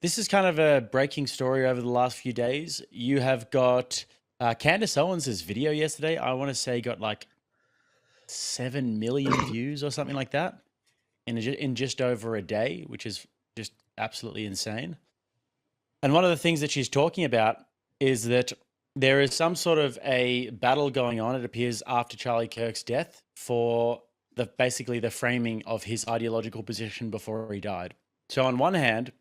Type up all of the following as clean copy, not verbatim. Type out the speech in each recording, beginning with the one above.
This is kind of a breaking story over the last few days. You have got Candace Owens' video yesterday. I want to say got like 7 million views or something like that in just over a day, which is just absolutely insane. And one of the things that she's talking about is that there is some sort of a battle going on, it appears, after Charlie Kirk's death for basically the framing of his ideological position before he died. So on one hand,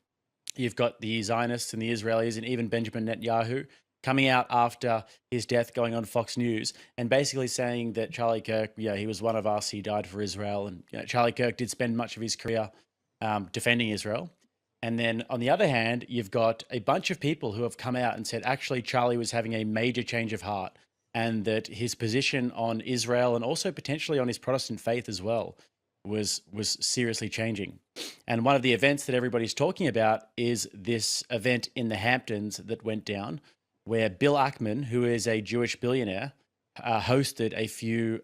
you've got the Zionists and the Israelis and even Benjamin Netanyahu coming out after his death, going on Fox News and basically saying that Charlie Kirk, yeah, he was one of us. He died for Israel, and Charlie Kirk did spend much of his career defending Israel. And then on the other hand, you've got a bunch of people who have come out and said actually Charlie was having a major change of heart, and that his position on Israel and also potentially on his Protestant faith as well was seriously changing. And one of the events that everybody's talking about is this event in the Hamptons that went down, where Bill Ackman, who is a Jewish billionaire, hosted a few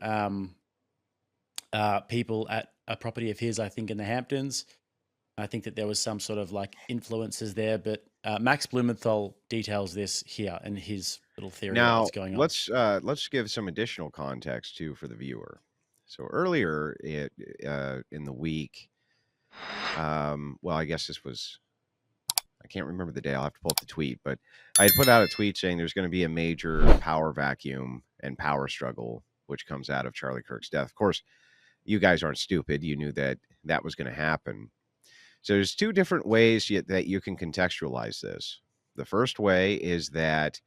people at a property of his, I think, in the Hamptons. I think that there was some sort of like influences there, but Max Blumenthal details this here in his little theory of Now, what's going on. let's give some additional context too for the viewer. So earlier in the week, well, I guess this was, I can't remember the day. I'll have to pull up the tweet, but I had put out a tweet saying there's going to be a major power vacuum and power struggle which comes out of Charlie Kirk's death. Of course, you guys aren't stupid. You knew that that was going to happen. So there's two different ways that you can contextualize this. The first way is that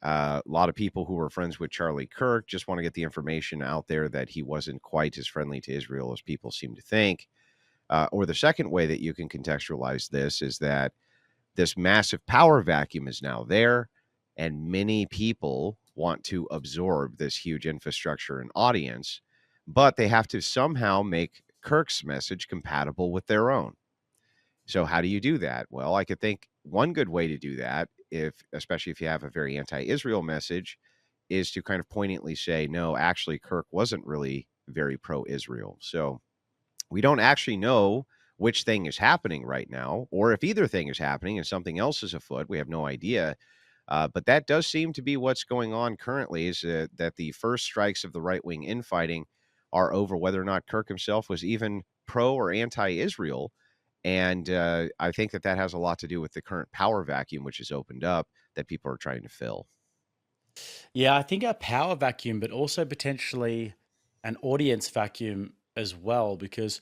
a lot of people who were friends with Charlie Kirk just want to get the information out there that he wasn't quite as friendly to Israel as people seem to think. Or the second way that you can contextualize this is that this massive power vacuum is now there, and many people want to absorb this huge infrastructure and audience, but they have to somehow make Kirk's message compatible with their own. So how do you do that? Well, I could think one good way to do that, especially if you have a very anti-Israel message, is to kind of poignantly say, no, actually, Kirk wasn't really very pro-Israel. So we don't actually know which thing is happening right now, or if either thing is happening and something else is afoot. We have no idea. But that does seem to be what's going on currently, is that the first strikes of the right-wing infighting are over whether or not Kirk himself was even pro or anti-Israel. And I think that has a lot to do with the current power vacuum, which has opened up, that people are trying to fill. Yeah, I think a power vacuum, but also potentially an audience vacuum as well, because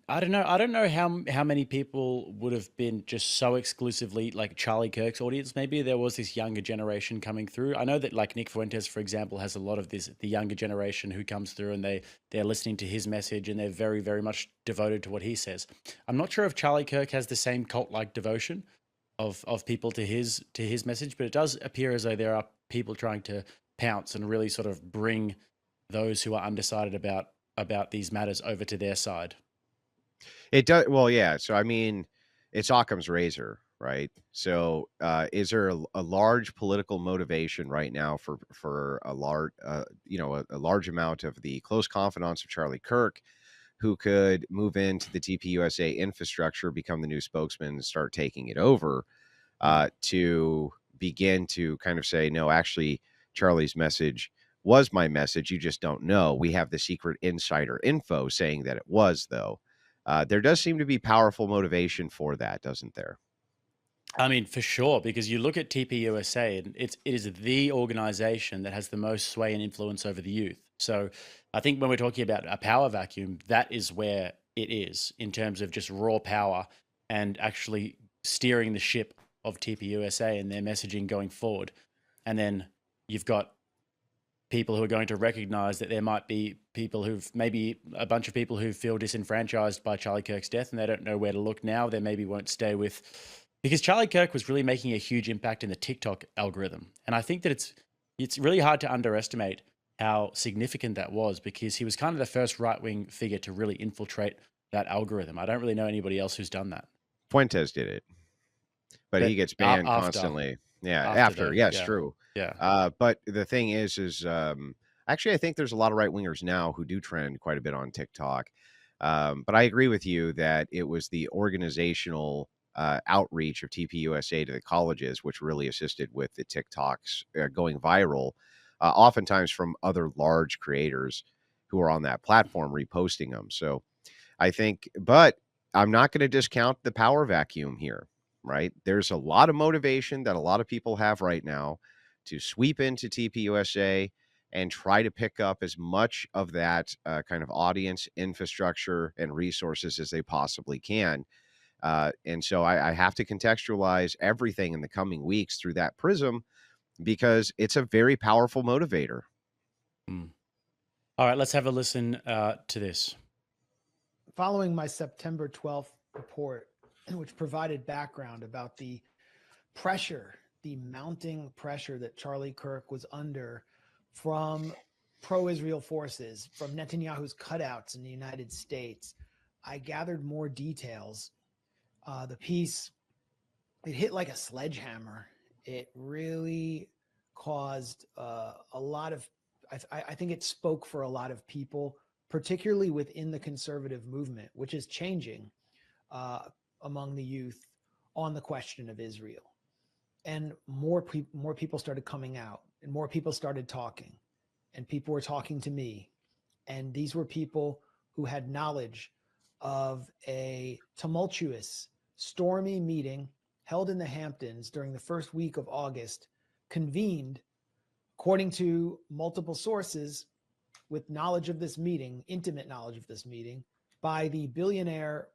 I don't know. I don't know how many people would have been just so exclusively like Charlie Kirk's audience. Maybe there was this younger generation coming through. I know that like Nick Fuentes, for example, has a lot of the younger generation who comes through, and they're listening to his message, and they're very very much devoted to what he says. I'm not sure if Charlie Kirk has the same cult like devotion of people to his message, but it does appear as though there are people trying to pounce and really sort of bring those who are undecided about these matters over to their side. It does. Well, yeah. So, I mean, it's Occam's razor, right? So, is there a large political motivation right now for a large, a large amount of the close confidants of Charlie Kirk, who could move into the TPUSA infrastructure, become the new spokesman, and start taking it over, to begin to kind of say, no, actually, Charlie's message was my message. You just don't know. We have the secret insider info saying that it was, though. There does seem to be powerful motivation for that, doesn't there? I mean, for sure, because you look at TPUSA, and it is the organization that has the most sway and influence over the youth. So I think when we're talking about a power vacuum, that is where it is in terms of just raw power and actually steering the ship of TPUSA and their messaging going forward. And then you've got people who are going to recognize that there might be people who've maybe a bunch of people who feel disenfranchised by Charlie Kirk's death, and they don't know where to look now. They maybe won't stay with, because Charlie Kirk was really making a huge impact in the TikTok algorithm. And I think that it's really hard to underestimate how significant that was, because he was kind of the first right-wing figure to really infiltrate that algorithm. I don't really know anybody else who's done that. Fuentes did it, but he But gets banned after constantly. Yeah, after after. though, Yes, yeah. true. Yeah. But the thing is actually, I think there's a lot of right wingers now who do trend quite a bit on TikTok. But I agree with you that it was the organizational outreach of TPUSA to the colleges, which really assisted with the TikToks going viral, oftentimes from other large creators who are on that platform reposting them. So I think, but I'm not going to discount the power vacuum here, right? There's a lot of motivation that a lot of people have right now to sweep into TPUSA and try to pick up as much of that kind of audience, infrastructure, and resources as they possibly can. And so I have to contextualize everything in the coming weeks through that prism because it's a very powerful motivator. Mm. All right, let's have a listen to this. Following my September 12th report, which provided background about the pressure, the mounting pressure that Charlie Kirk was under from pro-Israel forces, from Netanyahu's cutouts in the United States, I gathered more details. The piece, it hit like a sledgehammer. It really caused a lot of, I think it spoke for a lot of people, particularly within the conservative movement, which is changing among the youth on the question of Israel. And more people started coming out, and more people started talking, and people were talking to me. And these were people who had knowledge of a tumultuous, stormy meeting held in the Hamptons during the first week of August, convened, according to multiple sources, with knowledge of this meeting, intimate knowledge of this meeting, by the billionaire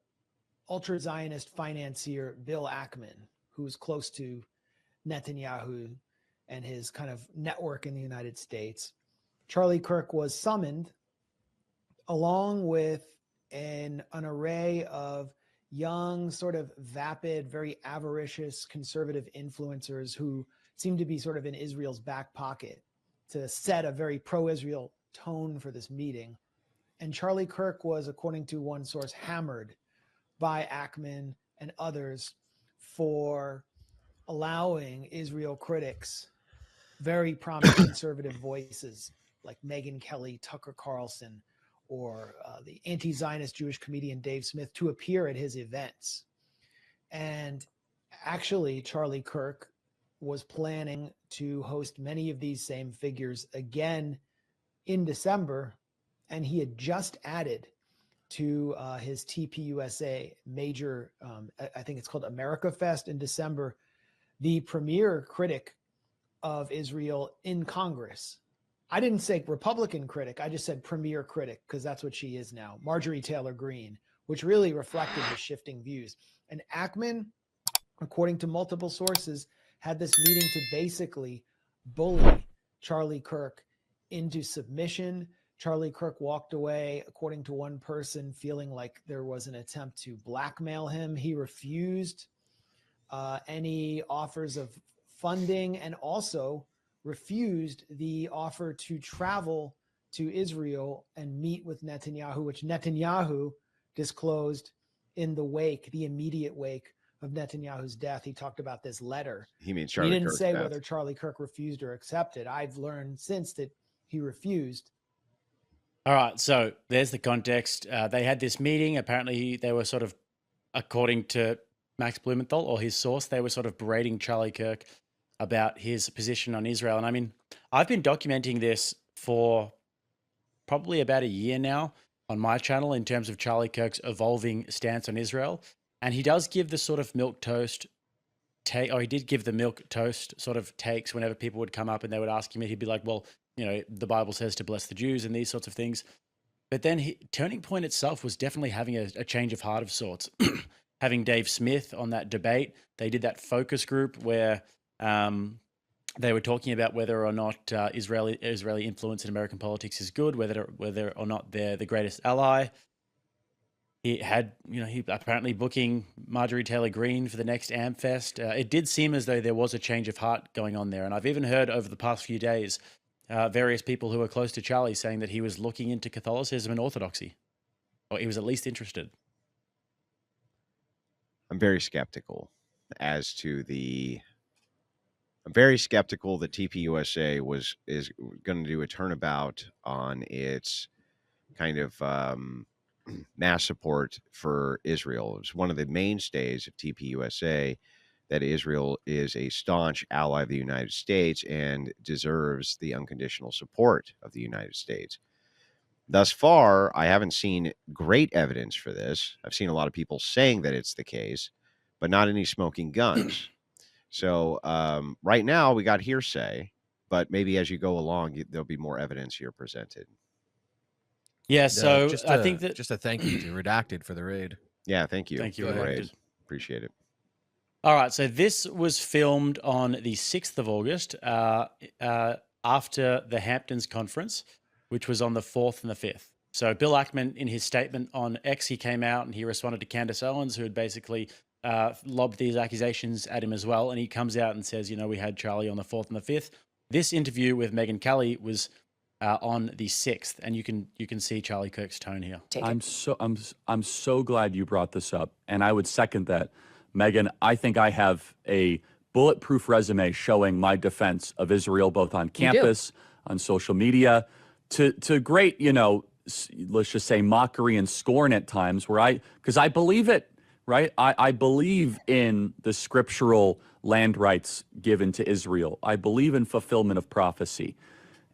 ultra-Zionist financier Bill Ackman, who's close to Netanyahu and his kind of network in the United States. Charlie Kirk was summoned along with an array of young, sort of vapid, very avaricious conservative influencers who seem to be sort of in Israel's back pocket to set a very pro-Israel tone for this meeting. And Charlie Kirk was, according to one source, hammered by Ackman and others for allowing Israel critics, very prominent conservative voices like Megyn Kelly, Tucker Carlson, or the anti-Zionist Jewish comedian Dave Smith to appear at his events. And actually, Charlie Kirk was planning to host many of these same figures again in December, and he had just added to his TPUSA major, I think it's called America Fest in December, the premier critic of Israel in Congress. I didn't say Republican critic, I just said premier critic because that's what she is now, Marjorie Taylor Greene, which really reflected his shifting views. And Ackman, according to multiple sources, had this meeting to basically bully Charlie Kirk into submission. Charlie Kirk walked away, according to one person, feeling like there was an attempt to blackmail him. He refused any offers of funding and also refused the offer to travel to Israel and meet with Netanyahu, which Netanyahu disclosed in the wake, the immediate wake of Netanyahu's death. He talked about this letter. He means He Charlie didn't Kirk's say death. whether Charlie Kirk refused or accepted. I've learned since that he refused. All right, so there's the context. They had this meeting. Apparently, they were sort of, according to Max Blumenthal or his source, they were sort of berating Charlie Kirk about his position on Israel. And I mean, I've been documenting this for probably about a year now on my channel in terms of Charlie Kirk's evolving stance on Israel. And he does give the sort of milk toast take, or he did give the milk toast sort of takes whenever people would come up and they would ask him, he'd be like, well, you know, the Bible says to bless the Jews and these sorts of things. But then Turning Point itself was definitely having a change of heart of sorts. Having Dave Smith on that debate, they did that focus group where they were talking about whether or not Israeli influence in American politics is good, whether or not they're the greatest ally. He had, he apparently booking Marjorie Taylor Greene for the next AmFest. It did seem as though there was a change of heart going on there. And I've even heard over the past few days, various people who are close to Charlie saying that he was looking into Catholicism and Orthodoxy, or he was at least interested. I'm very skeptical as to the. I'm very skeptical that TPUSA is going to do a turnabout on its kind of mass support for Israel. It was one of the mainstays of TPUSA that Israel is a staunch ally of the United States and deserves the unconditional support of the United States. Thus far, I haven't seen great evidence for this. I've seen a lot of people saying that it's the case, but not any smoking guns. So right now we got hearsay, but maybe as you go along, there'll be more evidence here presented. Yeah, so I think that just a thank you to Redacted for the raid. Yeah, thank you. Thank you, for the Redacted. raid. Appreciate it. All right, so this was filmed on the 6th of August after the Hamptons conference, which was on the 4th and the 5th. So Bill Ackman, in his statement on X, he came out and he responded to Candace Owens, who had basically lobbed these accusations at him as well. And he comes out and says, you know, we had Charlie on the 4th and the 5th. This interview with Megyn Kelly was on the 6th, and you can see Charlie Kirk's tone here. I'm so glad you brought this up, and I would second that. Megyn, I think I have a bulletproof resume showing my defense of Israel, both on campus, on social media, to great, you know, let's just say mockery and scorn at times, because I believe it, right? I believe in the scriptural land rights given to Israel. I believe in fulfillment of prophecy.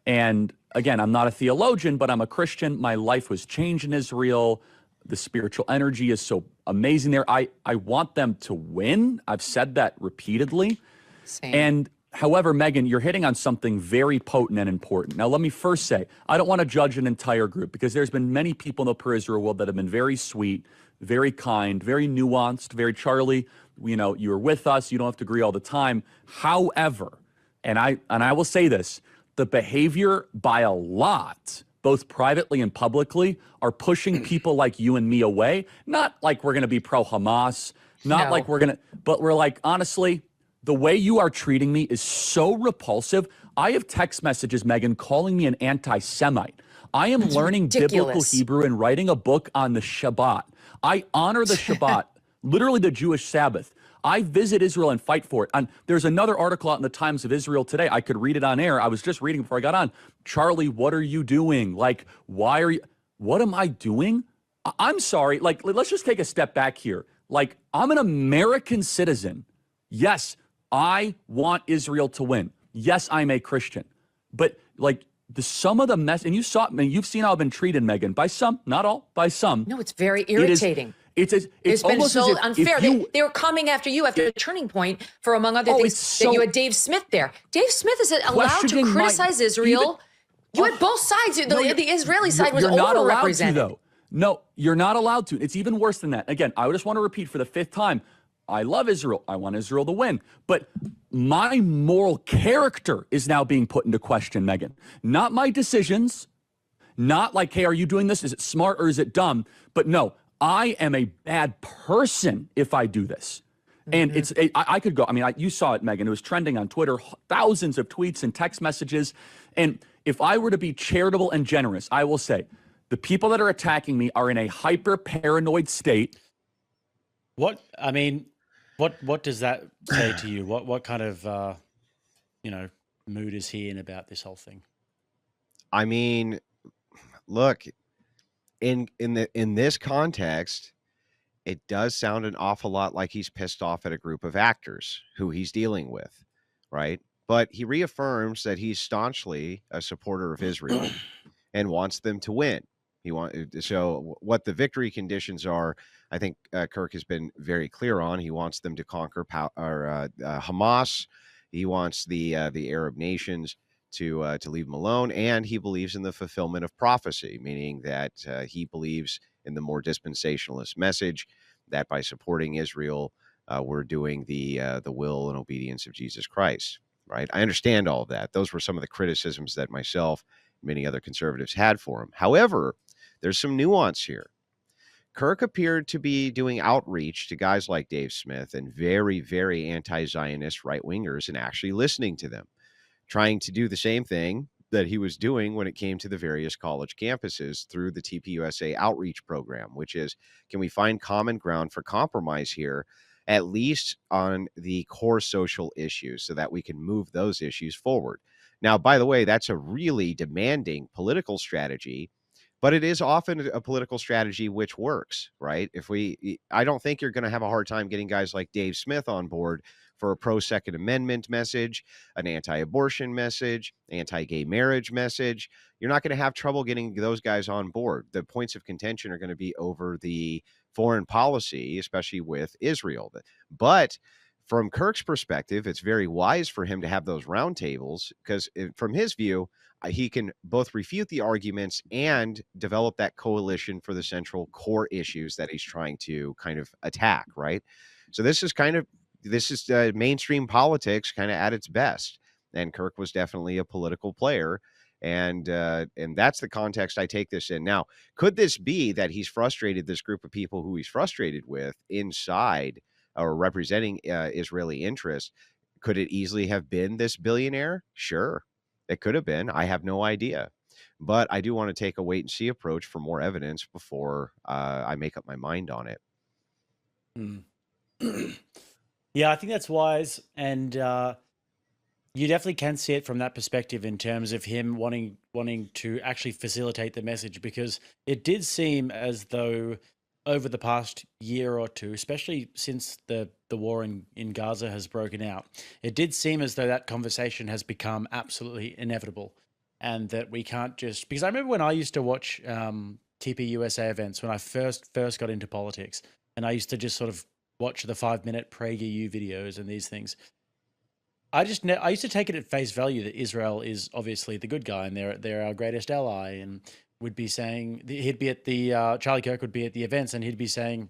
And again, I'm not a theologian, but I'm a Christian. My life was changed in Israel. The spiritual energy is so amazing there. I want them to win. I've said that repeatedly. Same. And however, Megyn, you're hitting on something very potent and important. Now, let me first say, I don't want to judge an entire group because there's been many people in the pro-Israel world that have been very sweet, very kind, very nuanced, very Charlie, you know, you're with us. You don't have to agree all the time. However, and I will say this, the behavior by a lot, both privately and publicly, are pushing people like you and me away. Not like we're going to be pro-Hamas, not like we're going to, but we're like, honestly, the way you are treating me is so repulsive. I have text messages, Megyn, calling me an anti-Semite. I am learning biblical Hebrew and writing a book on the Shabbat. I honor the Shabbat, literally the Jewish Sabbath. I visit Israel and fight for it. And there's another article out in the Times of Israel today. I could read it on air. I was just reading before I got on. Charlie, what are you doing? Like, what am I doing? I'm sorry. Like, let's just take a step back here. Like, I'm an American citizen. Yes, I want Israel to win. Yes, I'm a Christian. But like some of the mess, and you've seen how I've been treated, Megyn, by some, not all, by some. No, it's very irritating. It's been so unfair. They were coming after you after the turning point for, among other things, that you had Dave Smith there. Dave Smith is allowed to criticize Israel. You had both sides. The Israeli side was overrepresented. Though. No, you're not allowed to. It's even worse than that. Again, I just want to repeat for the 5th time. I love Israel. I want Israel to win. But my moral character is now being put into question, Megyn. Not my decisions. Not like, hey, are you doing this? Is it smart or is it dumb? But no, I am a bad person if I do this. And I could go, I mean, you saw it, Megyn. It was trending on Twitter, thousands of tweets and text messages. And if I were to be charitable and generous, I will say the people that are attacking me are in a hyper paranoid state. What does that say to you? What kind of mood is he in about this whole thing? I mean, look, in this context, it does sound an awful lot like he's pissed off at a group of actors who he's dealing with, right? But he reaffirms that he's staunchly a supporter of Israel and wants them to win. So what the victory conditions are, I think Kirk has been very clear on. He wants them to conquer Hamas. He wants the Arab nations to leave them alone, and he believes in the fulfillment of prophecy, meaning that he believes in the more dispensationalist message that by supporting Israel, we're doing the will and obedience of Jesus Christ. Right? I understand all of that. Those were some of the criticisms that myself and many other conservatives had for him. However, there's some nuance here. Kirk appeared to be doing outreach to guys like Dave Smith and very, very anti-Zionist right-wingers and actually listening to them, trying to do the same thing that he was doing when it came to the various college campuses through the TPUSA outreach program, which is, can we find common ground for compromise here, at least on the core social issues, so that we can move those issues forward. Now, by the way, that's a really demanding political strategy, but it is often a political strategy which works, right? I don't think you're going to have a hard time getting guys like Dave Smith on board for a pro Second Amendment message, an anti-abortion message, anti-gay marriage message. You're not going to have trouble getting those guys on board. The points of contention are going to be over the foreign policy, especially with Israel. But from Kirk's perspective, it's very wise for him to have those roundtables because from his view, he can both refute the arguments and develop that coalition for the central core issues that he's trying to kind of attack, right? So this is mainstream politics kind of at its best. And Kirk was definitely a political player. And that's the context I take this in. Now, could this be that he's frustrated this group of people who he's frustrated with inside or representing Israeli interests? Could it easily have been this billionaire? Sure, it could have been. I have no idea. But I do want to take a wait and see approach for more evidence before I make up my mind on it. Yeah, I think that's wise. And you definitely can see it from that perspective in terms of him wanting to actually facilitate the message, because it did seem as though over the past year or two, especially since the war in Gaza has broken out, it did seem as though that conversation has become absolutely inevitable, and that we can't just, because I remember when I used to watch TP USA events when I first got into politics, and I used to just sort of watch the 5-minute PragerU videos and these things. I used to take it at face value that Israel is obviously the good guy and they're our greatest ally, and would be saying, he'd be at the Charlie Kirk would be at the events and he'd be saying,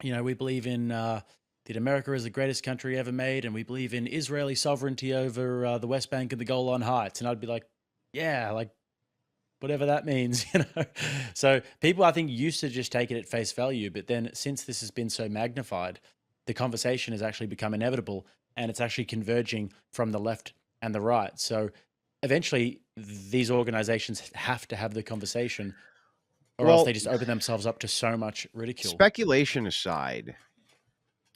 you know, we believe in that America is the greatest country ever made, and we believe in Israeli sovereignty over the West Bank and the Golan Heights. And I'd be like, yeah, like whatever that means, you know. So people, I think, used to just take it at face value, but then since this has been so magnified, the conversation has actually become inevitable, and it's actually converging from the left and the right. So eventually these organizations have to have the conversation, or else they just open themselves up to so much ridicule. Speculation aside,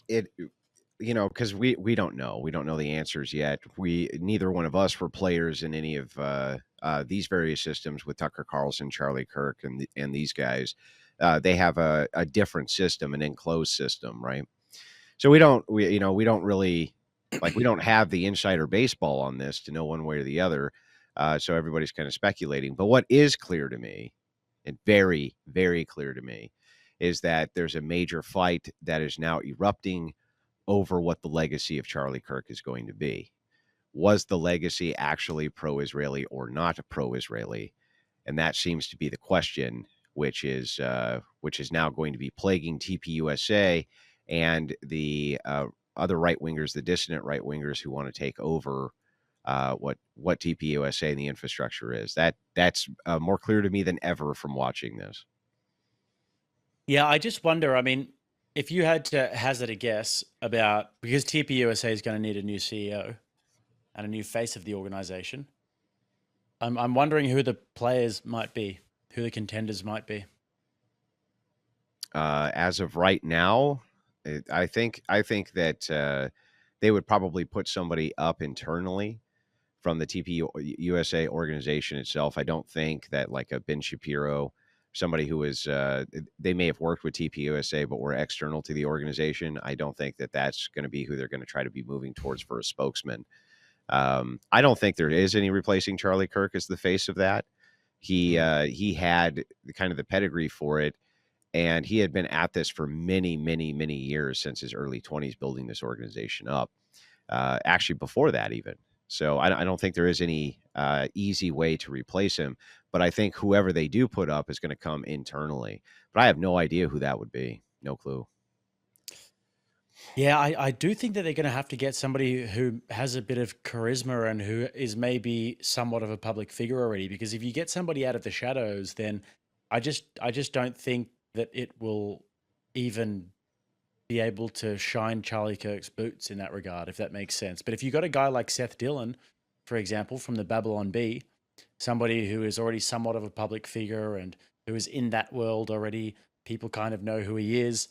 because we don't know the answers yet. Neither one of us were players in any of these various systems with Tucker Carlson, Charlie Kirk, and these guys. They have a different system, an enclosed system, right? So we don't really, like, we don't have the insider baseball on this to know one way or the other. So everybody's kind of speculating. But what is clear to me, and very, very clear to me, is that there's a major fight that is now erupting over what the legacy of Charlie Kirk is going to be. Was the legacy actually pro-Israeli or not pro-Israeli? And that seems to be the question, which is now going to be plaguing TPUSA and the other right-wingers, the dissident right-wingers who want to take over what TPUSA and the infrastructure is. That's more clear to me than ever from watching this. Yeah, I just wonder, I mean, if you had to hazard a guess about, because TPUSA is going to need a new CEO and a new face of the organization, I'm wondering who the players might be, who the contenders might be. As of right now, I think that they would probably put somebody up internally from the TPUSA organization itself. I don't think that like a Ben Shapiro, somebody who is, they may have worked with TPUSA, but were external to the organization. I don't think that that's going to be who they're going to try to be moving towards for a spokesman. I don't think there is any replacing Charlie Kirk as the face of that. He had kind of the pedigree for it, and he had been at this for many, many, many years, since his early 20s, building this organization up. Actually, before that even. So I don't think there is any easy way to replace him. But I think whoever they do put up is going to come internally. But I have no idea who that would be. No clue. Yeah, I do think that they're going to have to get somebody who has a bit of charisma and who is maybe somewhat of a public figure already. Because if you get somebody out of the shadows, then I just don't think that it will even be able to shine Charlie Kirk's boots in that regard, if that makes sense. But if you got a guy like Seth Dillon, for example, from the Babylon Bee, somebody who is already somewhat of a public figure and who is in that world already, people kind of know who he is.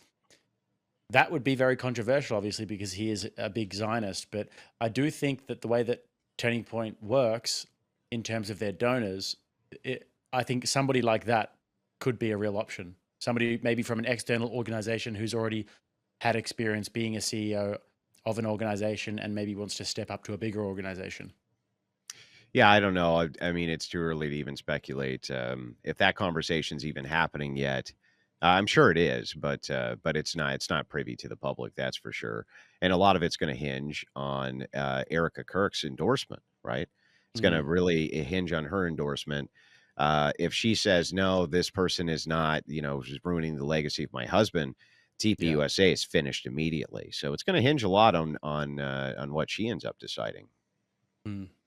That would be very controversial, obviously, because he is a big Zionist. But I do think that the way that Turning Point works in terms of their donors, I think somebody like that could be a real option. Somebody maybe from an external organization who's already had experience being a CEO of an organization and maybe wants to step up to a bigger organization. Yeah, I don't know. I mean, it's too early to even speculate if that conversation's even happening yet. I'm sure it is, but it's not. It's not privy to the public, that's for sure. And a lot of it's going to hinge on Erica Kirk's endorsement, right? It's going to really hinge on her endorsement. If she says no, this person is not, just ruining the legacy of my husband, TPUSA is finished immediately. So it's going to hinge a lot on what she ends up deciding.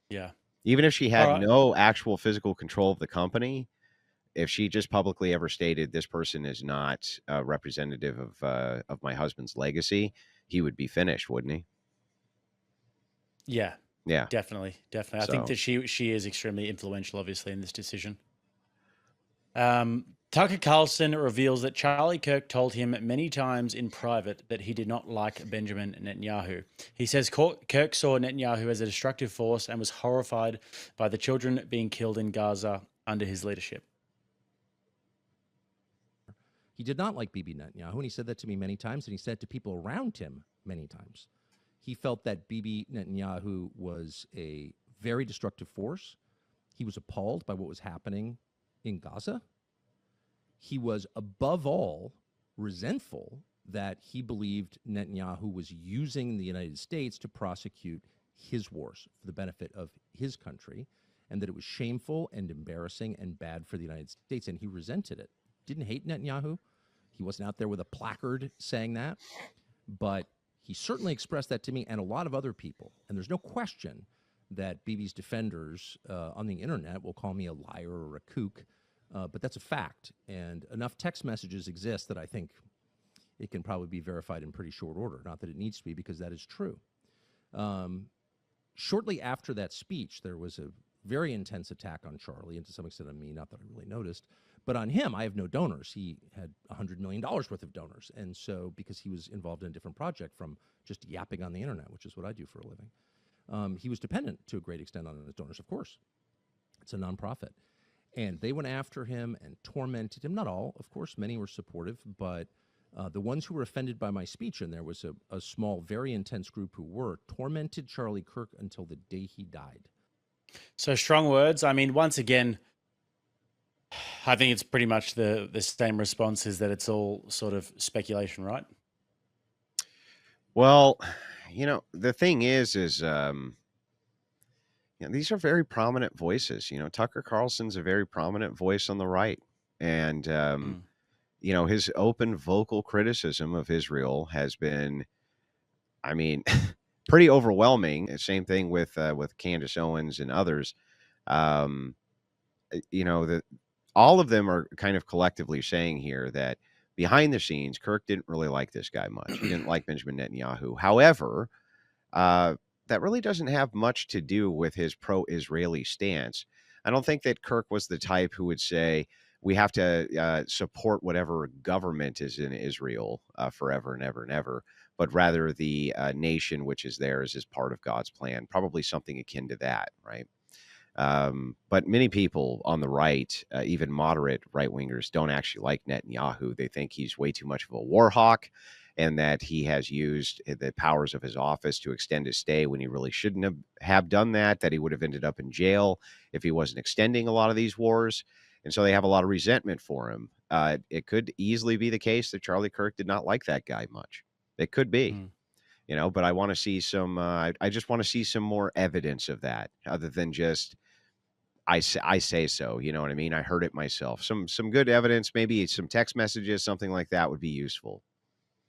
Yeah. Even if she had right. no actual physical control of the company, if she just publicly ever stated this person is not representative of my husband's legacy, he would be finished, wouldn't he? Yeah. Yeah. Definitely. So. I think that she is extremely influential, obviously, in this decision. Tucker Carlson reveals that Charlie Kirk told him many times in private that he did not like Benjamin Netanyahu. He says Kirk saw Netanyahu as a destructive force and was horrified by the children being killed in Gaza under his leadership. He did not like Bibi Netanyahu, and he said that to me many times, and he said to people around him many times. He felt that Bibi Netanyahu was a very destructive force. He was appalled by what was happening in Gaza. He was, above all, resentful that he believed Netanyahu was using the United States to prosecute his wars for the benefit of his country, and that it was shameful and embarrassing and bad for the United States, and he resented it. Didn't hate Netanyahu. He wasn't out there with a placard saying that, but he certainly expressed that to me and a lot of other people. And there's no question that Bibi's defenders on the internet will call me a liar or a kook, but that's a fact. And enough text messages exist that I think it can probably be verified in pretty short order. Not that it needs to be, because that is true. Shortly after that speech, there was a very intense attack on Charlie, and to some extent on me, not that I really noticed. But on him, I have no donors. He had $100 million worth of donors. And so, because he was involved in a different project from just yapping on the internet, which is what I do for a living, he was dependent to a great extent on his donors, of course. It's a nonprofit. And they went after him and tormented him. Not all, of course. Many were supportive. But the ones who were offended by my speech, and there was a small, very intense group who were, tormented Charlie Kirk until the day he died. So strong words. I mean, once again, I think it's pretty much the same response, is that it's all sort of speculation, right? Well, the thing is these are very prominent voices. Tucker Carlson's a very prominent voice on the right. And, his open vocal criticism of Israel has been, I mean, pretty overwhelming. Same thing with Candace Owens and others. All of them are kind of collectively saying here that behind the scenes, Kirk didn't really like this guy much. He didn't like Benjamin Netanyahu. However, that really doesn't have much to do with his pro-Israeli stance. I don't think that Kirk was the type who would say, we have to support whatever government is in Israel forever and ever and ever, but rather the nation which is theirs is part of God's plan. Probably something akin to that, right? But many people on the right, even moderate right-wingers, don't actually like Netanyahu. They think he's way too much of a war hawk, and that he has used the powers of his office to extend his stay when he really shouldn't have done that he would have ended up in jail if he wasn't extending a lot of these wars. And so they have a lot of resentment for him. It could easily be the case that Charlie Kirk did not like that guy much. It could be. But I want to see some, I just want to see some more evidence of that, other than just, I say so, you know what I mean? I heard it myself. Some good evidence, maybe some text messages, something like that would be useful.